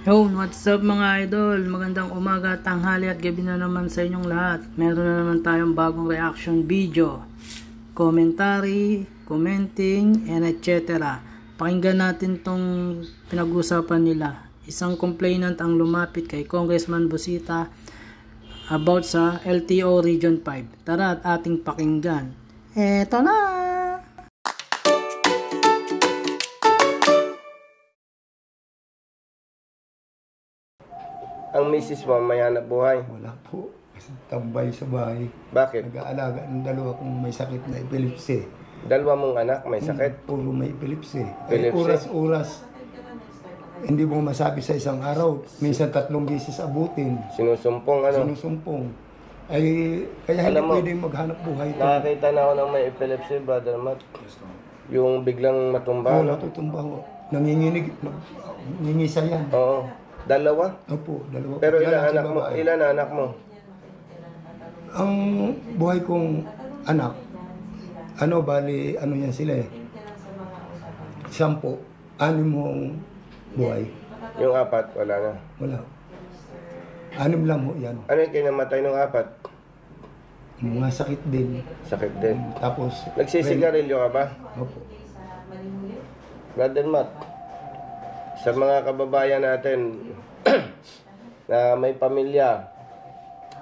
Yo, what's up mga idol? Magandang umaga, tanghali at gabi na naman sa inyong lahat. Meron na naman tayong bagong reaction video, commentary, commenting, and etc. Pakinggan natin tong pinag-usapan nila. Isang complainant ang lumapit kay Congressman Busita about sa LTO Region 5. Tara at ating pakinggan. Eto na! Ang misis mo may hanap buhay? Wala po. Kasi tambay sa bahay. Bakit? Nag-aalaga ng dalawa kong may sakit na epilepsy. Dalawa mong anak may sakit? Puro may epilepsy. Epilepsy? Oras-oras. Hindi mo masabi sa isang araw. Minsan 3 beses abutin. Sinusumpong ano? Sinusumpong. Ay, kaya hindi pwedeng maghanap buhay ito. Nakakita na ako ng may epilepsy, Brother Matt. Yung biglang matumba. Oo, natutumba ko. Nanginginig. Nangingisa yan. Oo. Dalawa? Opo, dalawa. Pero ilan anak mo? Ilan anak mo? Ang buhay kong anak, bali, yan sila eh. 10, 6 mong buhay. Yung 4, wala na. Wala. 6 lang ho yan. Ano yung kinamatay ng 4? Mga sakit din. Sakit din. Tapos, Nagsisigarilyo ka ba? Opo. Brother Matt, sa mga kababayan natin na may pamilya,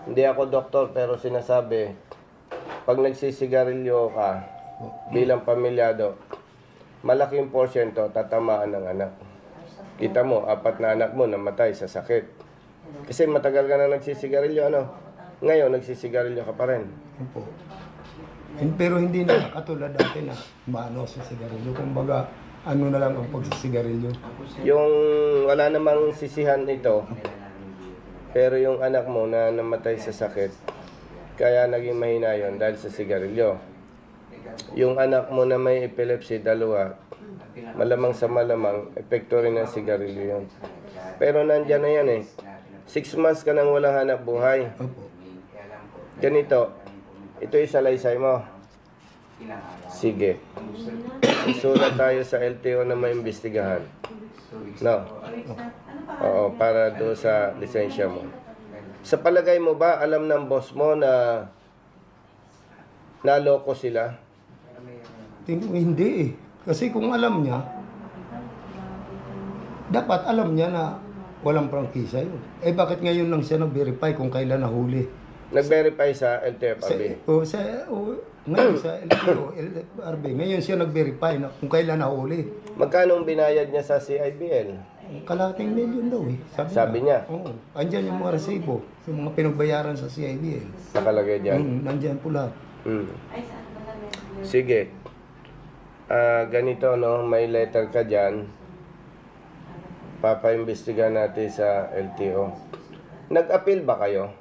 hindi ako doktor pero sinasabi, pag nagsisigarilyo ka bilang pamilyado, malaking porsyento tatamaan ng anak. Kita mo, 4 na anak mo namatay sa sakit. Kasi matagal ka na nagsisigarilyo, ano? Ngayon, nagsisigarilyo ka pa rin. Opo. Pero hindi na katulad dati na maano sa sigarilyo. Kumbaga, ano na lang ang pagsisigarilyo. Yung wala namang sisihan ito, pero yung anak mo na namatay sa sakit, kaya naging mahina yun dahil sa sigarilyo. Yung anak mo na may epilepsy, dalawa, malamang sa malamang, epekto rin ng sigarilyo yun. Pero nandyan na yan eh. 6 months ka nang walang hanap buhay. Opo. Ganito, ito yung salaysay mo. Sige. Isulat tayo sa LTO na maimbestigahan. No? Oo, para doon sa lisensya mo. Sa palagay mo ba, alam ng boss mo na naloko sila? Tingin ko hindi eh. Kasi kung alam niya, dapat alam niya na walang prangkisa yun. Eh bakit ngayon lang siya nag-verify kung kailan nahuli? Nag-verify sa LTFRB? Ngayon sa LTO, LTFRB, ngayon siya nag-verify na kung kailan nahuli. Magkano binayad niya sa CIBL? Kalating million daw eh. Sabi niya? Oo. Andyan yung mga resibo, yung mga pinagbayaran sa CIBL. Nakalagay dyan? Nandyan po lahat. Sige. Ganito, no? May letter ka dyan. Papaimbestigahan natin sa LTO. Nag-appeal ba kayo?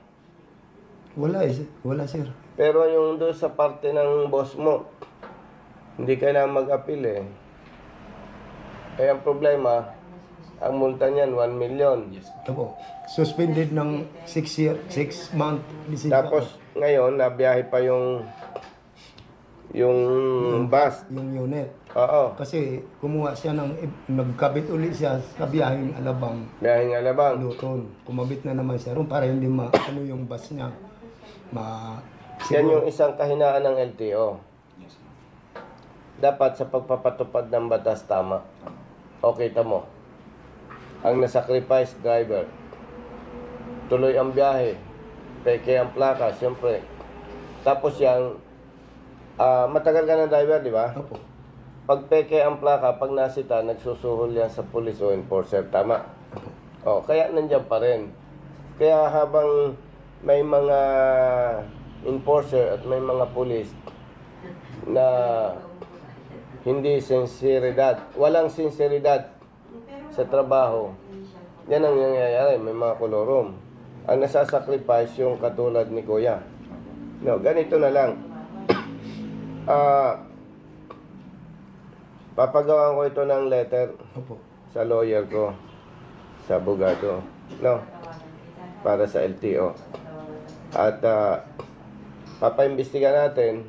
Wala eh. Wala sir. Pero yung doon sa parte ng boss mo, hindi kailangan mag-appeal eh. Eh ang problema, ang multa niyan 1 million. Opo. Suspended ng 6 month. Tapos ngayon, nabiyahe pa yung bus. Yung unit. Oo. Kasi kumuha siya nagkabit ulit siya sa biyaheng Alabang. Biyaheng Alabang. Luton. Kumabit na naman siya ron para hindi ano yung bus niya. Yan yung isang kahinaan ng LTO. Dapat sa pagpapatupad ng batas tama. Okay, tamo. Ang nasacrifice driver. Tuloy ang biyahe. Peke ang plaka, siyempre. Tapos yan, matagal ka ng driver, di ba? Opo. Pag peke ang plaka, pag nasita, nagsusuhol yan sa police o enforcer. Tama? O, kaya nandiyan pa rin. Kaya habang may mga enforcer at may mga police na hindi sinseridad, walang sinseridad sa trabaho, yan ang nangyayari, may mga kolorom. Ang nasasacrifice yung katulad ni Kuya. No, ganito na lang. Papagawan ko ito ng letter sa lawyer ko, sa abogado, no? Para sa LTO. At papaimbestiga natin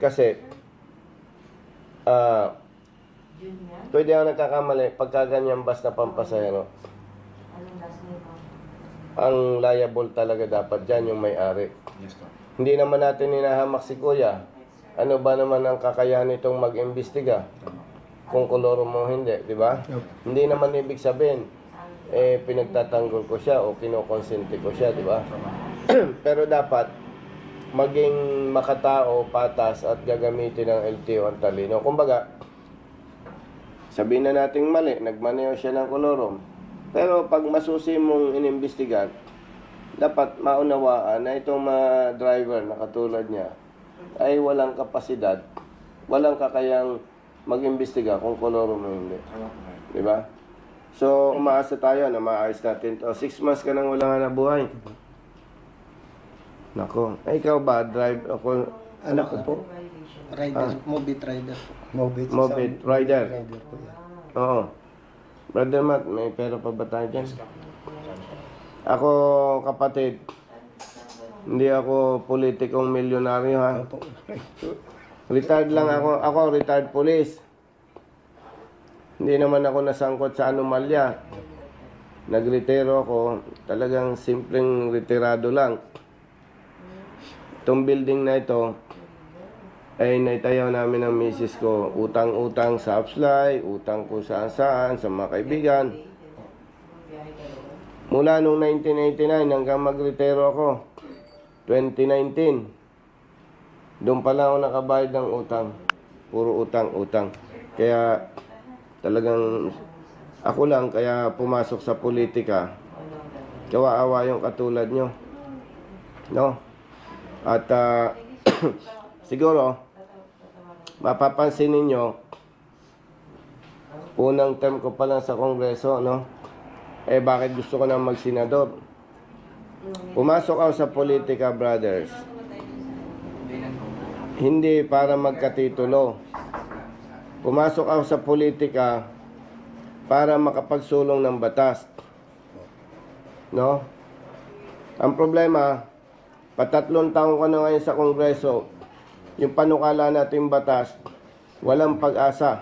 kasi Pwede ako nagkakamali pagka ganyan basta pampasahero. Ang liable talaga dapat dyan yung may-ari. Yes, po. Hindi naman natin hinahamak si Kuya. Ano ba naman ang kakayahan nitong mag-imbestiga? Kung koloro mo hindi, di ba? Hindi naman ibig sabihin, pinagtatanggol ko siya o kinokonsente ko siya, di ba? Pero dapat, maging makatao, patas at gagamitin ng LTO ang talino. Kumbaga, sabihin na nating mali, nagmaneho siya ng kolorom. Pero pag masusi mong inimbestigan, dapat maunawaan na itong mga driver na katulad niya ay walang kapasidad, walang kakayang mag-imbestiga kung koloro mo hindi. Di ba? So, umaasa tayo na maayos natin to. 6 months ka nang wala nga nabuhay. Nako. Ikaw ba? Drive ako? Anak ko po. Rider, Mobit rider. Mobit rider. Rider po yan. Oo. Brother Matt, may pera pa ba tayo dyan? Ako, kapatid, hindi ako politikong milyonaryo ha. Opo. Retired lang ako. Ako, retired police. Hindi naman ako nasangkot sa anomalya. Nagretiro ako. Talagang simpleng retirado lang. Itong building na ito, ay naitayaw namin ng misis ko. Utang-utang sa Upsly, utang ko saan-saan, sa mga kaibigan. Mula noong 1989 hanggang magretiro ako, 2019, doon pala ako nakabayad ng utang. Puro utang-utang. Kaya talagang ako lang, kaya pumasok sa politika. Kawawa yung katulad nyo. No? At siguro, mapapansin ninyo, unang term ko pa lang sa Kongreso, no? Bakit gusto ko na magsenador? Pumasok ako sa politika, brothers. Hindi para magkatitulo. Pumasok ako sa politika para makapagsulong ng batas. No? Ang problema, patatlong taon ko na ngayon sa Kongreso, yung panukala natin batas, walang pag-asa.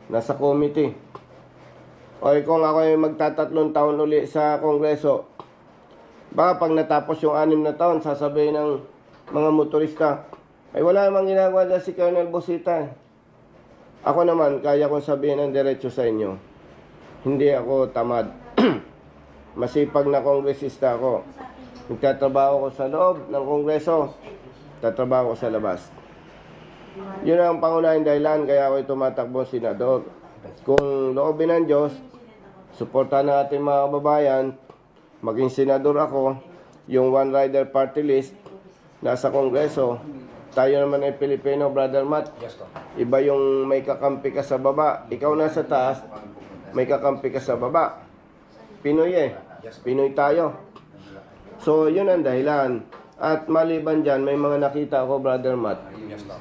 Nasa committee. O kung ako ay magtatatlong taon uli sa Kongreso, baka pag natapos yung 6 na taon, sasabihin ng mga motorista, ay wala namang ginagawa dyan si Colonel Busita. Ako naman, kaya kong sabihin ng diretso sa inyo, hindi ako tamad. Masipag na kongresista ako. Nagtatrabaho ko sa loob ng Kongreso, tatrabaho ko sa labas. Yun ang pangunahing dahilan kaya ako tumatakbo senador. Kung loobin ng Diyos, suportahan natin mga kababayan, maging senador ako, yung One Rider Party List, nasa Kongreso, tayo naman ay Pilipino, Brother Matt. Iba yung may kakampi ka sa baba. Ikaw nasa taas, may kakampi ka sa baba. Pinoy Pinoy tayo. So, yun ang dahilan. At maliban dyan, may mga nakita ako, Brother Matt,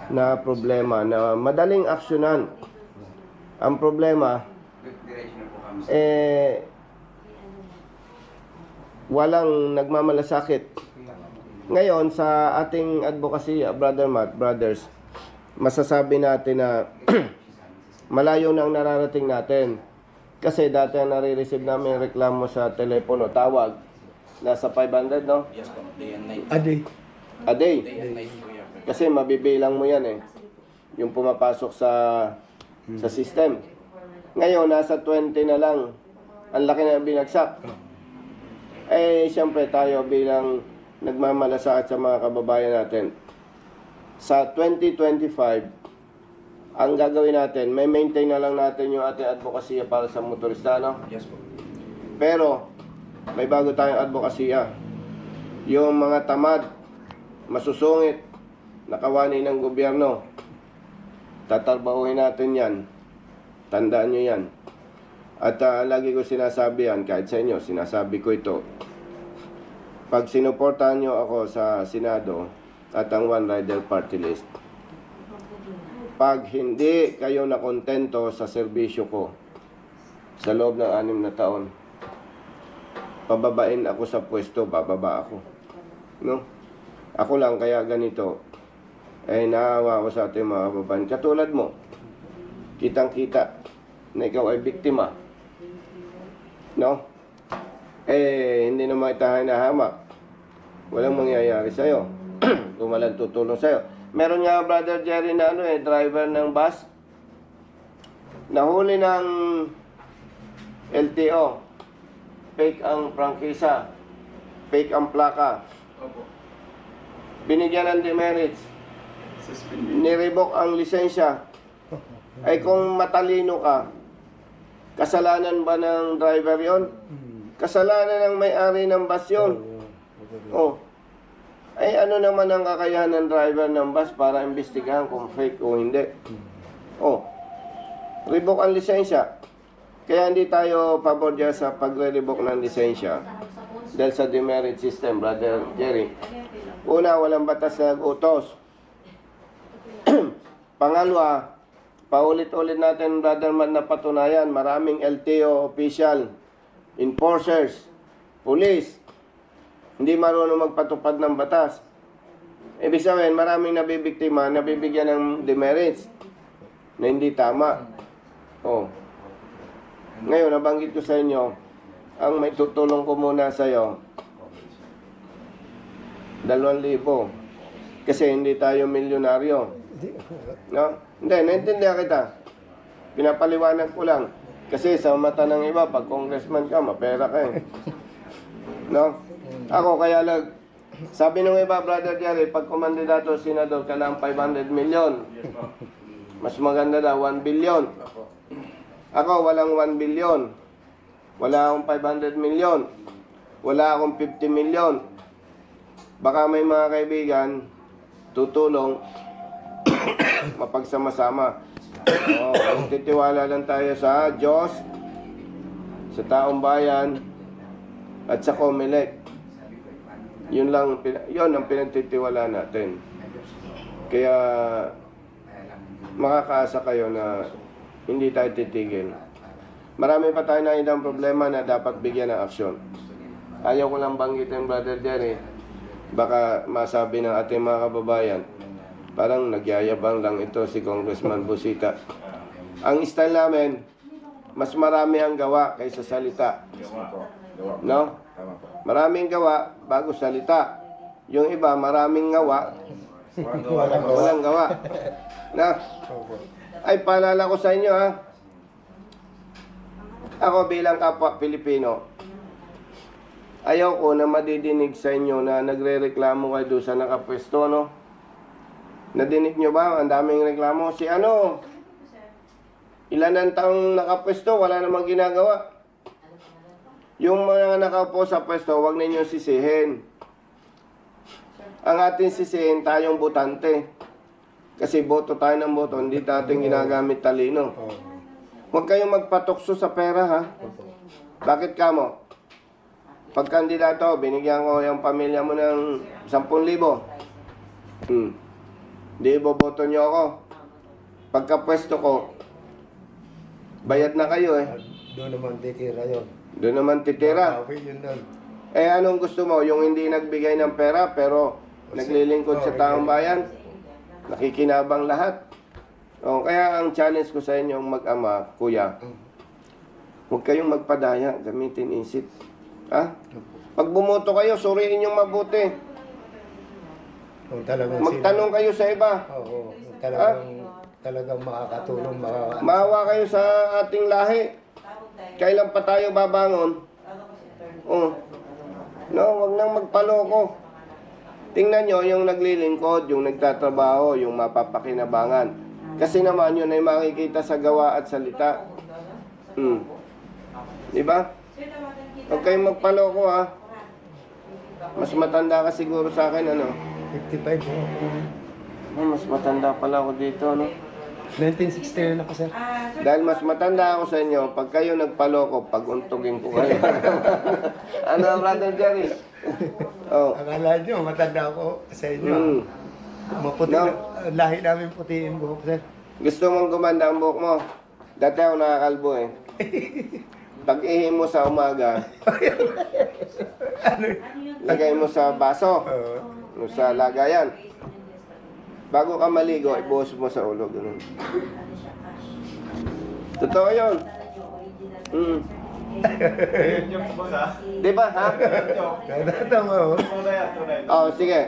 na problema na madaling aksyonan. Ang problema, walang nagmamalasakit. Ngayon, sa ating advocacy, Brother Matt, brothers, masasabi natin na malayo na ang nararating natin. Kasi dati ang nare-receive namin reklamo sa telepono, tawag, nasa 500, no? Yes, po. Day and night. A day. Day and night po yan. Kasi mabibilang mo yan eh. Yung pumapasok sa system. Ngayon, nasa 20 na lang. Ang laki na binagsak. Siyempre tayo bilang nagmamalasakit sa mga kababayan natin. Sa 2025, ang gagawin natin, may maintain na lang natin yung ating advokasya para sa motorista, no? Yes, po. Pero, may bago tayong advokasya. Yung mga tamad, masusungit, nakawani ng gobyerno, tatarbahuhin natin yan. Tandaan nyo yan. At lagi ko sinasabi yan, kahit sa inyo, sinasabi ko ito. Pag sinuportahan nyo ako sa Senado at ang One Rider Party List, pag hindi kayo nakontento sa serbisyo ko sa loob ng 6 na taon, pababain ako sa pwesto, bababa ako. No? Ako lang, kaya ganito, naawa ako sa ating mga kababayan. Katulad mo, kitang-kita na ikaw ay biktima. No? Hindi naman itahan na hamak. Walang mangyayari sa'yo. Kung walang tutulong sa'yo. Meron nga, Brother Jerry, na driver ng bus. Nahuli ng LTO. Fake ang prangkisa. Fake ang plaka. Binigyan ng demerits. Nirevoke ang lisensya. Ay kung matalino ka, kasalanan ba ng driver yon? Kasalanan ng may-ari ng bus yun. Oh. Ay ano naman ang kakayahan ng driver ng bus para imbestigahan kung fake o hindi? Oh. Revoke ang lisensya. Kaya hindi tayo pabor dyan sa pagre-revoke ng lisensya. Dahil sa demerit system, Brother Jerry. Una, walang batas na nag-utos. Pangalawa, paulit-ulit natin, Brother Man, na patunayan, maraming LTO official, enforcers, police, hindi marunong magpatupad ng batas. Ibig sabihin, maraming nabibiktima, nabibigyan ng demerits na hindi tama. Oh. Ngayon, nabanggit ko sa inyo, ang may tutulong ko muna sa iyo, 2,000. Kasi hindi tayo milyonaryo. No? Hindi, naintindihan kita. Pinapaliwanag ko lang. Kasi sa mata ng iba, pag congressman ka, mapera ka eh. No? Ako kaya lang, sabi ng iba, Brother Jerry, pag kumandidato senador, kailangan 500 million. Mas maganda daw, 1 billion. Ako, walang 1 billion. Wala akong 500 million. Wala akong 50 million. Baka may mga kaibigan, tutulong, mapagsama-sama. Titiwala lang tayo sa Diyos, sa taong bayan, at sa COMELEC. Yun ang pinagtitiwala natin. Kaya makakaasa kayo na hindi tayo titigil. Marami pa tayo na ibang problema na dapat bigyan ng aksyon. Ayaw ko lang banggitin, Brother Jerry, baka masabi ng ating mga kababayan, parang nagyayabang lang ito si Congressman Busita. Ang style namin, mas marami ang gawa kaysa salita. No? Maraming gawa bago salita. Yung iba, maraming gawa, walang gawa. Na? Ay, paalala ko sa inyo, ha? Ako bilang kapwa Pilipino, ayaw ko na madidinig sa inyo na nagre-reklamo kayo doon sa nakapwesto, no? Nadinig nyo ba? Ang daming reklamo. Si ano? Ilan ang taong nakapwesto, wala namang ginagawa. Yung mga nakaupo sa pwesto, huwag ninyong sisihin. Ang ating sisihin, tayong botante. Kasi boto tayo ng boto, hindi natin ginagamit talino. Huwag kayong magpatukso sa pera, ha? Bakit ka mo? Pag kandidato, binigyan ko yung pamilya mo ng 10,000. Di iboboto nyo ako. Pagka-pwesto ko, bayad na kayo eh. Doon naman titira yun. Doon naman titira. Yun doon. Eh anong gusto mo? Yung hindi nagbigay ng pera pero naglilingkod sa taong bayan? Nakikinabang lahat. O, kaya ang challenge ko sa inyo mag-ama, kuya, huwag kayong magpadaya, gamitin isip. Ha? Pag bumoto kayo, suriin yung mabuti. Magtanong kayo sa iba. Oo, talagang makakatulong. Maawa kayo sa ating lahi. Kailan pa tayo babangon? Oh. No, wag nang magpaloko. Tingnan nyo yung naglilingkod, yung nagtatrabaho, yung mapapakinabangan. Kasi naman yun ay makikita sa gawa at salita. Diba? Huwag kayong magpaloko, ha. Mas matanda ka siguro sa akin, ano? 55. Mas matanda pala ako dito, no? 1969 ako, sir. Dahil mas matanda ako sa inyo, pag kayo nagpaloko, paguntugin ko kayo. Ano, Brother Jerry? Oh. Akala nyo, matanda ako sa inyo. Maputi No. lahi namin putiin buhok, sir. Gusto mong gumanda ang buhok mo? Dati ako nakakalbo eh. Pag ihi mo sa umaga, lagay mo sa baso, sa lagayan. Bago ka maligo, ibuhos mo sa ulo. Ganun. Totoo yun. Mm. Di ba, ha? Tama ho. Oh, sige.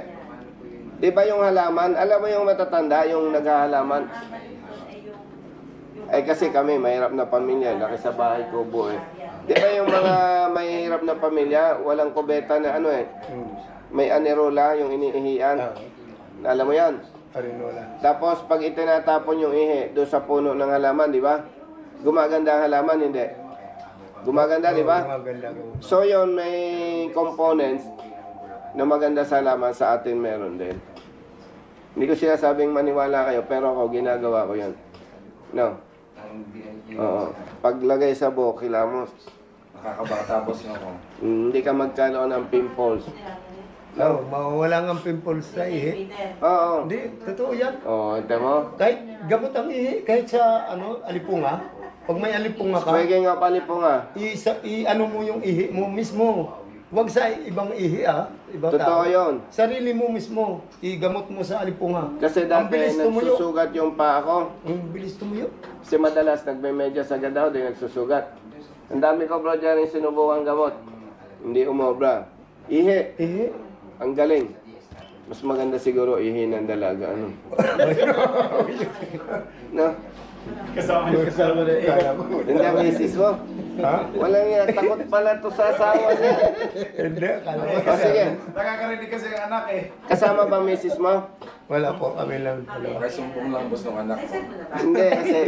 Di ba yung halaman? Alam mo yung matatanda, yung naghahalaman? Ay kasi kami, mahirap na pamilya. Laki sa bahay kubo eh. Di ba yung mga mahirap na pamilya, walang kubeta na ano eh. May anerola, yung iniihian. Alam mo yan? Arinola. Tapos pag itinatapon yung ihi doon sa puno ng halaman, di ba? Gumaganda ang halaman, hindi? Gumaganda, di ba? Maganda ho. So yun, may components na maganda sa halaman, sa atin meron din. Hindi ko sinasabing maniwala kayo, pero ako, ginagawa ko yan. No? Oo. Paglagay sa buhok, kilamos. Nakakabata boss yung ako. Hindi ka magkaroon ng pimples. No, mawawala ng pimples sa ihi. Oo. Hindi, totoo yan. Oo, ito mo. Kahit gamot ang ihi, kahit sa alipunga, pag may alipunga ka, Pwede nga palipo nga. ano mo yung ihi mo mismo. Huwag sa ibang ihi ibang Totoo yun. Sarili mo mismo, igamot mo sa alipunga. Kasi Ang dati bilis tumuyo. nagsusugat yung paa ko. Ang bilis tumuyo. Kasi madalas nagme-medyas agad ako, di nagsusugat. Ang dami ko bro dyan yung sinubukan gamot. Hindi umobra. Ihi. Ihi. Ang galing. Mas maganda siguro ihi ng dalaga. Ano? No? Kasama na Kaya mo. Hindi ang misis mo. Ha? Walang yan. Takot pala to sa asawa niya. Hindi, kala mo. O sige. Nakakarinig kasi ang anak eh. Kasama ba misis mo? Wala po kami lang. Dalawa. Kaya sumpong lang boss ng anak ko. Hindi kasi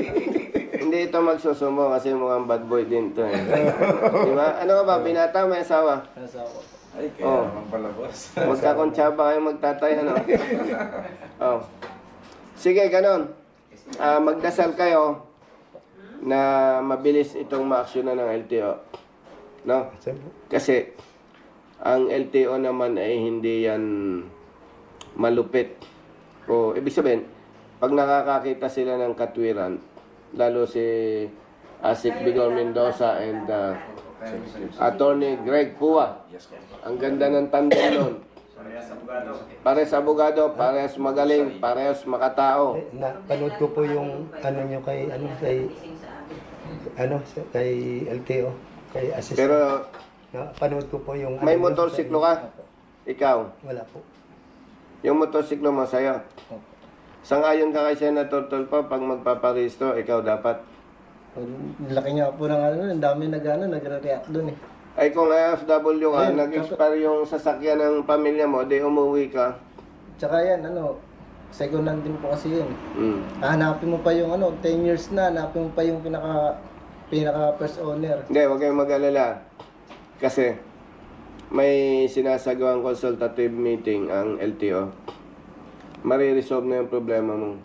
hindi ito magsusumo kasi mukhang bad boy din to eh. Di ba? Ano ka ba? Binata may asawa? Ay, kaya Oh. naman pala boss. Magkakontsaba kayo magtatay ano? Oh. Sige, ganon. Magdasal kayo na mabilis itong maaksyonan ng LTO. No? Kasi ang LTO naman ay hindi yan malupit. O ibig sabihin, pag nakakakita sila ng katwiran, lalo si Asik Bigor Mendoza and Attorney Greg Pua. Ang ganda ng tandem nun. Parehas abogado, parehas magaling, parehas makatao. Napanood ko po yung nyo kay kay LTO, kay assistant. Pero Napanood ko po yung may nyo motorsiklo kay- ka? Ikaw? Wala po. Yung motorsiklo mo sa'yo? Sangayon ka kay Senator Tulfo, pag magpaparehistro, ikaw dapat. Laki nga po ng ang dami nagre-react doon eh. Ay kung AFW ka, Ayun, nag-expire yung sasakyan ng pamilya mo, di umuwi ka. Tsaka yan, second hand din po kasi yun. Mm. Hanapin mo pa yung 10 years na, hanapin mo pa yung pinaka first owner. Hindi, huwag kayong mag-alala. Kasi may sinasagawang consultative meeting ang LTO. Mariresolve na yung problema mo.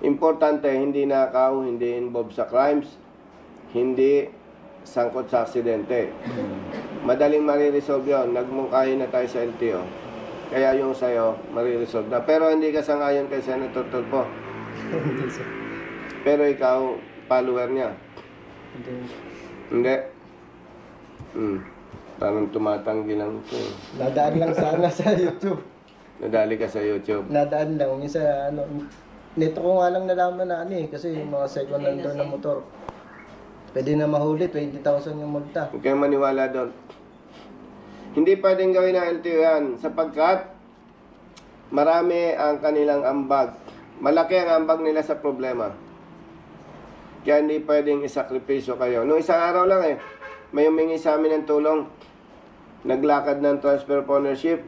Importante, hindi nakaw, hindi involved sa crimes, hindi sangkot sa aksidente. Madaling mariresolve yun. Nagmungkahin na tayo sa LTO. Kaya yung sa'yo, mariresolve na. Pero hindi ka sangayon kay Senator Tulfo. Pero ikaw, follower niya. Hindi. Parang tumatanggi lang ito eh. Nadaan lang sana sa YouTube. Nadali ka sa YouTube. Nadaan lang. Minsan, nito ko nga lang nalaman na kasi yung mga second hand doon na motor. Pwede na mahuli, 20,000 yung multa. Huwag kayong maniwala doon. Hindi pwedeng gawin ng LTO yan sapagkat marami ang kanilang ambag. Malaki ang ambag nila sa problema. Kaya hindi pwedeng isakripisyo kayo. Noong isang araw lang may humingi sa amin ng tulong. Naglakad ng transfer of ownership.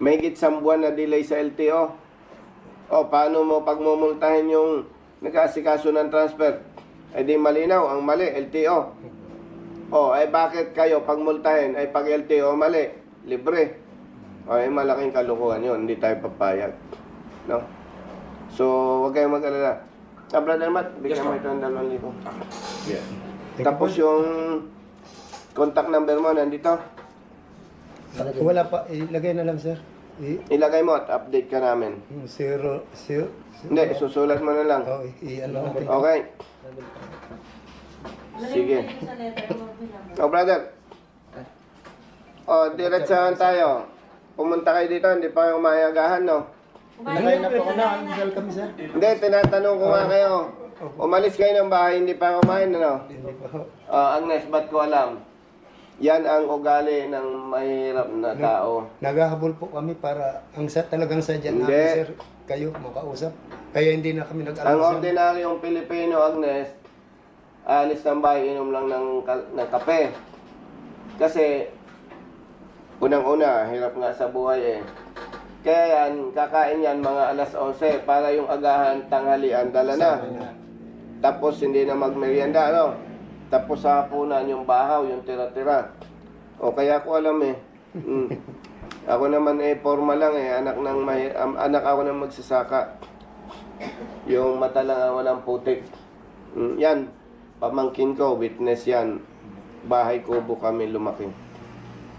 May higit 1 buwan na delay sa LTO. O, paano mo pagmumultahin yung nag-asikaso ng transfer? Eh di malinaw, ang mali, LTO. O, bakit kayo pagmultahin ay pag LTO mali? Libre. O, malaking kalukuhan yun, hindi tayo papayag. No? So, huwag kayong mag-alala. Brother Matt, bigyan mo ito ng 2,000. Yeah. Tapos yung contact number mo nandito. Wala pa, ilagay na lang sir. Ilagay mo at update ka namin. Yung zero. Hindi, susulat mo na lang. Ano natin. Okay. Sige. O, brother. O, diretsahan tayo. Pumunta kayo dito, hindi pa kayo umayagahan, no? Nagay na po ako na. Welcome sir. Hindi, tinatanong ko nga kayo. Umalis kayo ng bahay, hindi pa kumain, ano? Hindi pa ho. Agnes, ba't ko alam? Yan ang ugali ng mahirap na tao. Naghahabol po kami para talagang sadya Hindi. namin, sir, kayo makausap. Kaya hindi na kami Ang nag-almusal. ordinaryong Pilipino, Agnes, alis ng bahay, inom lang ng kape. Kasi, unang-una, hirap nga sa buhay eh. Kaya yan, kakain yan mga alas 11 para yung agahan tanghalian dala na. Tapos hindi na magmerienda, ano? Tapos sa hapunan yung bahaw, yung tira-tira. O kaya ko alam eh. Ako naman eh, forma lang eh. Anak ako ng magsasaka. Yung mata lang ang walang putik. Yan, pamangkin ko, witness yan. Bahay kubo kami lumaki.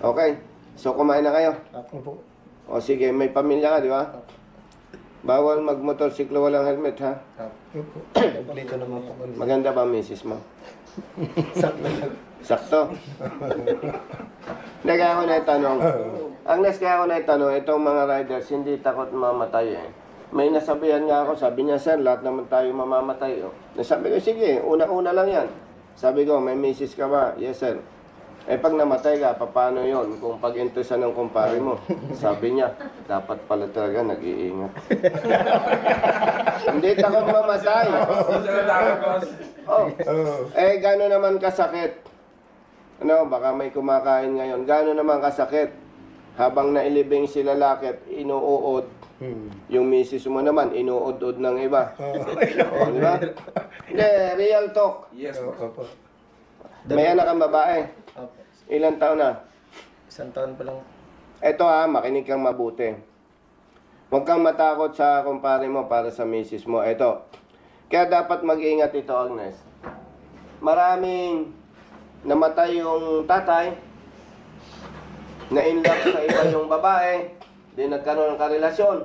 Okay, so kumain na kayo. Opo. O sige, may pamilya ka, di ba? Bawal magmotorsiklo walang helmet, ha? Opo. Dito naman po kami. Maganda ba, misis mo? Sakto lang. Sakto. Kaya ako na itanong. Agnes, kaya ako na itanong, itong mga riders, hindi takot mamatay eh. May nasabihan nga ako, sabi niya, sir, lahat naman tayo mamamatay. Oh. Sabi ko, sige, una-una lang yan. Sabi ko, may misis ka ba? Yes, sir. Eh, pag namatay ka, paano yon? Kung pag-interesan ng kumpare mo, sabi niya, dapat pala talaga nag-iingat. Hindi takot mamatay. Oh. Eh, gano'n naman kasakit. Ano, baka may kumakain ngayon. Gano'n naman kasakit. Habang nailibing sila lakit, inuuod. Yung misis mo naman, inuud-ud ng iba. Oh, di ba? Hindi, real talk. Yes, Opo. May anak kang babae. Opo. Ilang taon na? 1 taon pa lang. Eto ha, makinig kang mabuti. Huwag kang matakot sa kumpare mo para sa misis mo. Eto. Kaya dapat mag-ingat ito, Agnes. Maraming namatay yung tatay, na-inlove sa iba yung babae, di nagkaroon ng karelasyon,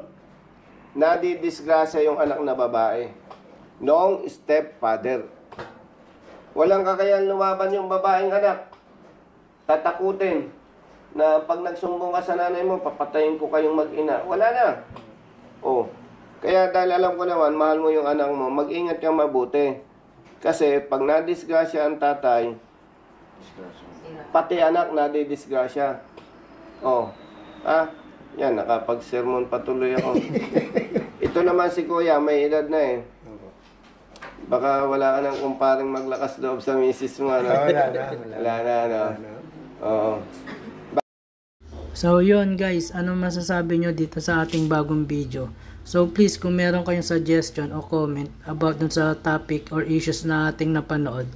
nadidisgrasya yung anak na babae. Noong stepfather. Walang kakayan lumaban yung babaeng anak. Tatakutin na pag nagsumbong ka sa nanay mo, papatayin ko kayong mag-ina. Wala na. Oh. Kaya dahil alam ko naman, mahal mo yung anak mo, mag-ingat kang mabuti. Kasi pag nadisgrasya ang tatay, pati anak nadidisgrasya. Oh. Yan, nakapag-sermon patuloy ako. Ito naman si Kuya, may edad na eh. Baka wala ka nang kumparing maglakas loob sa misis mo, ano? Wala na, ano? Oo. So yun guys, anong masasabi nyo dito sa ating bagong video? So please, kung meron kayong suggestion o comment about dun sa topic or issues na ating napanood,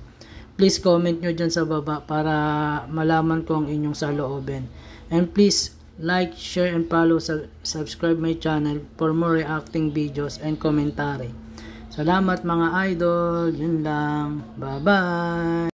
please comment nyo dyan sa baba para malaman ko ang inyong saloobin. And please, like, share, and follow, subscribe my channel for more reacting videos and commentary. Salamat mga idol, yun lang. Bye-bye!